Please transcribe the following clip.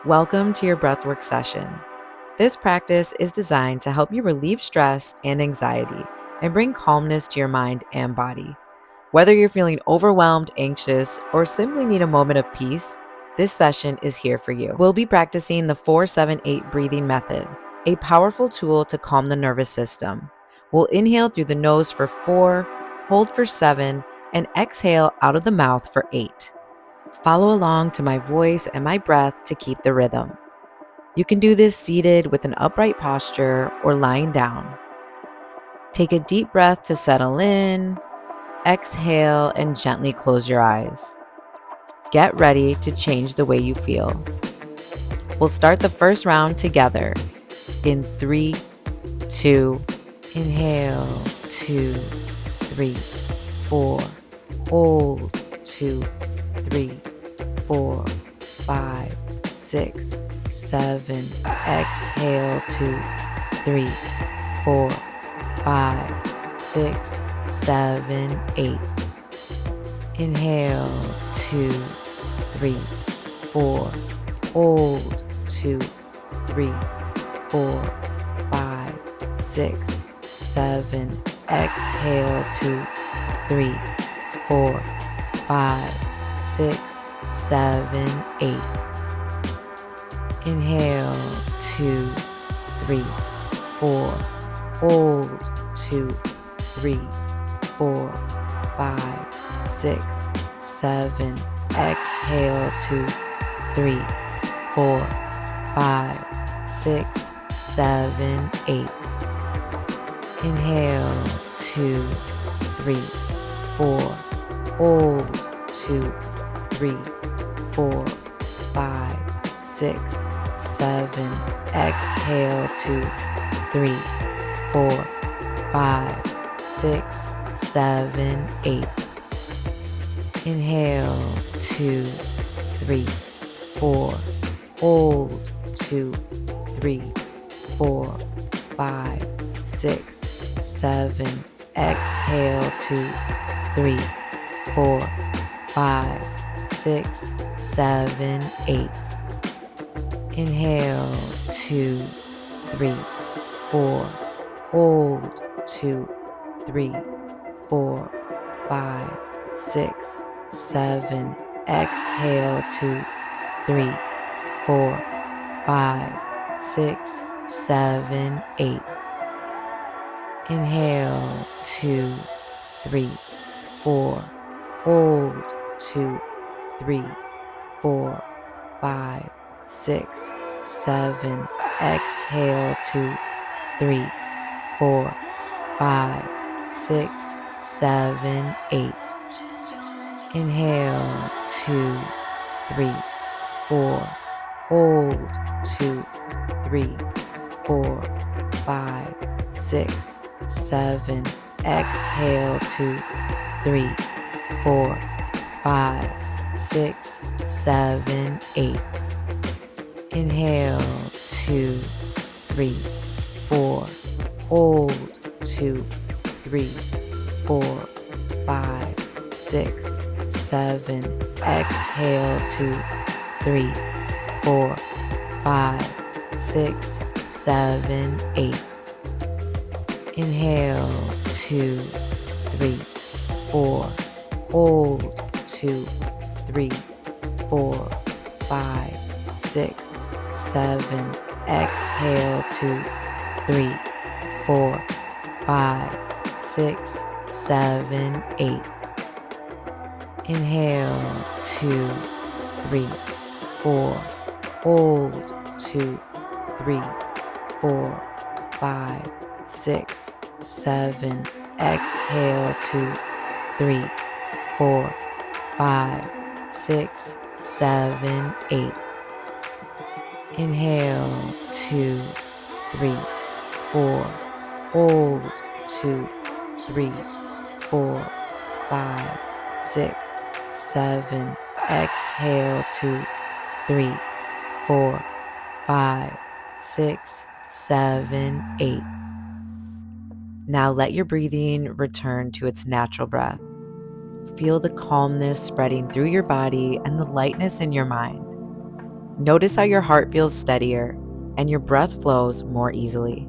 Welcome to your Breathwork session. This practice is designed to help you relieve stress and anxiety and bring calmness to your mind and body. Whether you're feeling overwhelmed, anxious, or simply need a moment of peace, this session is here for you. We'll be practicing the 4-7-8 breathing method, a powerful tool to calm the nervous system. We'll inhale through the nose for 4, hold for 7, and exhale out of the mouth for 8. Follow along to my voice and my breath to keep the rhythm. You can do this seated with an upright posture or lying down. Take a deep breath to settle in, exhale, and gently close your eyes. Get ready to change the way you feel. We'll start the first round together in 3, 2, inhale, 2, 3, 4, hold, 2, 3, 4, 5, 6, 7, exhale, 2, 3, 4, 5, 6, 7, 8. Inhale, 2, 3, 4, hold, 2, 3, 4, 5, 6, 7, exhale, 2, 3, 4, 5, 6, 7, 8. Inhale, 2, 3, 4, hold, 2, 3, 4, 5, 6, 7, exhale, 2, 3, 4, 5, 6, 7, 8. Inhale, 2, 3, 4, hold, 2, 3, 4, 5, 6, 7, exhale, 2, 3, 4, 5, 6, 7, 8. Inhale, 2, 3, 4, hold, 2, 3, 4, 5, 6, 7, exhale, 2, 3, 4, 5, 6, 7, 8. Inhale, 2, 3, 4, hold, 2, 3, 4, 5, 6, 7, exhale, 2, 3, 4, 5, 6, 7, 8. Inhale, 2, 3, 4, hold, 2, 3, 4, 5, 6, 7, exhale, 2, 3, 4, 5, 6, 7, 8. Inhale, 2, 3, 4, hold, 2, 3, 4, 5, 6, 7, exhale, 2, 3, 4, 5, 6, 7, 8. Inhale, 2, 3, 4, hold, 2, 3, 4, 5, 6, 7, exhale, 2, 3, 4, 5, 6, 7, 8. Inhale, 2, 3, 4, hold, 2, 3, 4, 5, 6, 7, exhale, 2, 3, 4, 5, 6, 7, 8. Inhale, 2, 3, 4, hold, 2, 3, 4, 5, 6, 7, exhale, 2, 3, 4, 5, 6, 7, 8. Inhale, 2, 3, 4, hold, 2, 3, 4, 5, 6, 7, exhale, 2, 3, 4, 5, 6, 7, 8. Now let your breathing return to its natural breath. Feel the calmness spreading through your body and the lightness in your mind. Notice how your heart feels steadier and your breath flows more easily.